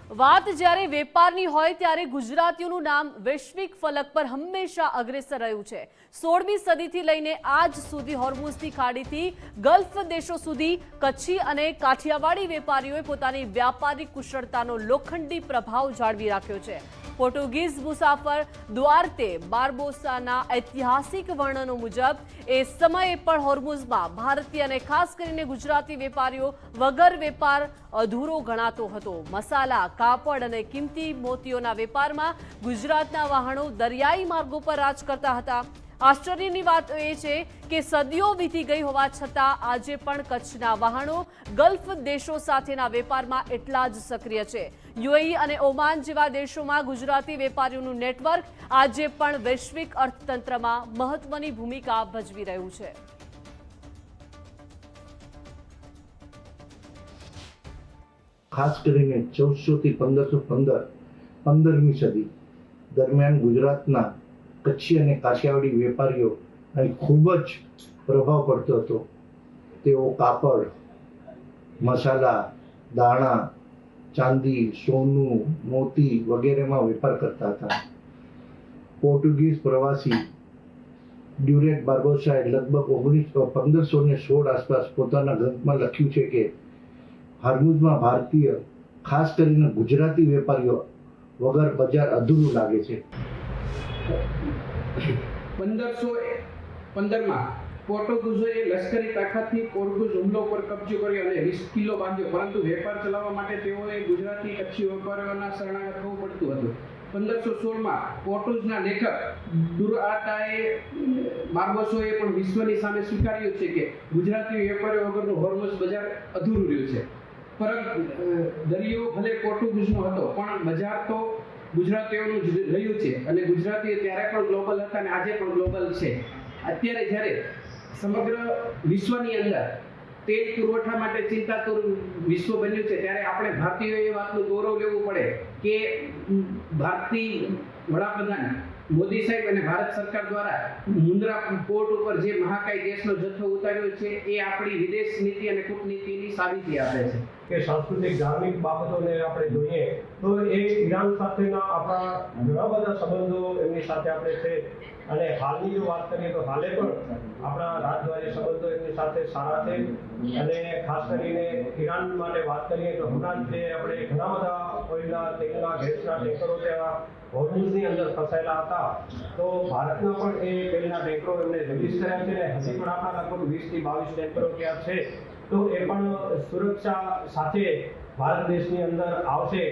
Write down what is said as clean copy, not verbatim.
વાત જ્યારે વેપારની હોય ત્યારે ગુજરાતીઓનું નામ વૈશ્વિક ફલક પર હંમેશા અગ્રેસર રહ્યું છે। 16મી સદીથી લઈને આજ સુધી હોર્મુઝની ખાડીથી ગલ્ફ દેશો સુધી કચ્છી અને કાઠિયાવાડી વેપારીઓએ પોતાની વ્યાપારિક કુશળતાનો લોખંડી પ્રભાવ જાળવી રાખ્યો છે। પોર્ટુગીઝ મુસાફર દ્વારતે બાર્બોસાના ઐતિહાસિક વર્ણનો મુજબ એ સમયે પણ હોર્મુઝમાં ભારતીય અને ખાસ કરીને ગુજરાતી વેપારીઓ વગર વેપાર અધૂરો ગણાતો હતો। મસાલા, કાપડ અને કિંમતી મોતીઓના વેપારમાં ગુજરાતના વાહનો દરિયાઈ માર્ગો પર રાજ કરતા હતા। આશ્ચર્યની વાત એ છે કે સદીઓ વીતી ગઈ હોવા છતાં આજે પણ કચ્છના વાહનો ગલ્ફ દેશો સાથેના વેપારમાં એટલા જ સક્રિય છે। યુએઈ અને ઓમાન જેવા દેશોમાં ગુજરાતી વેપારીઓનું નેટવર્ક આજે પણ વૈશ્વિક અર્થતંત્રમાં મહત્વની ભૂમિકા ભજવી રહ્યું છે। ખાસ કરીને 1400 થી 1515 15મી સદી દરમિયાન ગુજરાતના કચ્છી અને કાઠિયાવાડી વેપારીઓ અહીં ખૂબ જ પ્રભાવ પડતો હતો। તેઓ કાપડ, મસાલા, દાણા, ચાંદી, સોનું, મોતી વગેરેમાં વેપાર કરતા હતા। પોર્ટુગીઝ પ્રવાસી ડ્યુરેટ બાર્બોસાએ લગભગ 1516 આસપાસ પોતાના ગ્રંથમાં લખ્યું છે કે હોર્મુઝમાં ભારતીય ખાસ કરીને ગુજરાતી વેપારીઓ વગર બજાર અધૂરું લાગે છે। 1515માં પોર્ટુગીઝોએ લશ્કરી તાકાતથી પોર્ટુગીઝ હુમલો પર કબજો કર્યો અને 20 કિલો બાંધ્યો, પરંતુ વેપાર ચલાવવા માટે તેઓએ ગુજરાતી કચ્છી વેપારીઓના શરણાગત થવું પડતું હતું। 1516માં પોર્ટુગીઝના લેખક દુરાતાએ બાર્બોસોએ પણ વિશ્વની સામે સ્વીકાર્યું છે કે ગુજરાતી વેપારીઓ વગરનું હોર્મુઝ બજાર અધૂરું રહ્યું છે। પરંતુ દરિયો ભલે પોર્ટુગીઝનો હતો પણ બજાર તો ગુજરાતીઓનું જ રહ્યું છે અને ગુજરાતીઓ ત્યારે પણ ગ્લોબલ હતા અને આજે પણ ગ્લોબલ છે। અત્યારે જ્યારે સમગ્ર વિશ્વની અંદર તેલ પુરવઠા માટે ચિંતાતુર વિશ્વ બન્યું છે ત્યારે આપણે ભારતીયોએ એ વાતનું ગૌરવ લેવું પડે કે ભારતીય વડાપ્રધાન મોદી સાહેબ અને ભારત સરકાર દ્વારા મુન્દ્રા પોર્ટ ઉપર જે મહાકાય ગેસનો જથ્થો ઉતાર્યો છે એ આપણી વિદેશ નીતિ અને કૂટનીતિની સાબિતી આપે છે કે સાંસ્કૃતિક ધાર્મિક બાબતોને આપણે જોઈએ તો એ ઈરાન સાથેના આપણા ઘણા બધા સંબંધો એમની સાથે આપણે છે। અને હાલની જો વાત કરીએ તો હાલે પણ આપણા રાજદ્વારી સંબંધો એમની સાથે સારા છે। અને ખાસ કરીને ઈરાન માટે વાત કરીએ તો હમણાં જ આપણે ઘણા બધા ઓઇલના, તેલના, ગેસના ટેન્કરો ત્યાં હોર્મુઝની અંદર ફસાયેલા હતા, તો ભારતના પણ એ તેલના ટેન્કરો એમને રિલીઝ કર્યા છે અને હજી પણ આપણા લગભગ 20 થી 22 ટેન્કરો ત્યાં છે, તો એ પણ સુરક્ષા સાથે ભારત દેશની અંદર આવશે।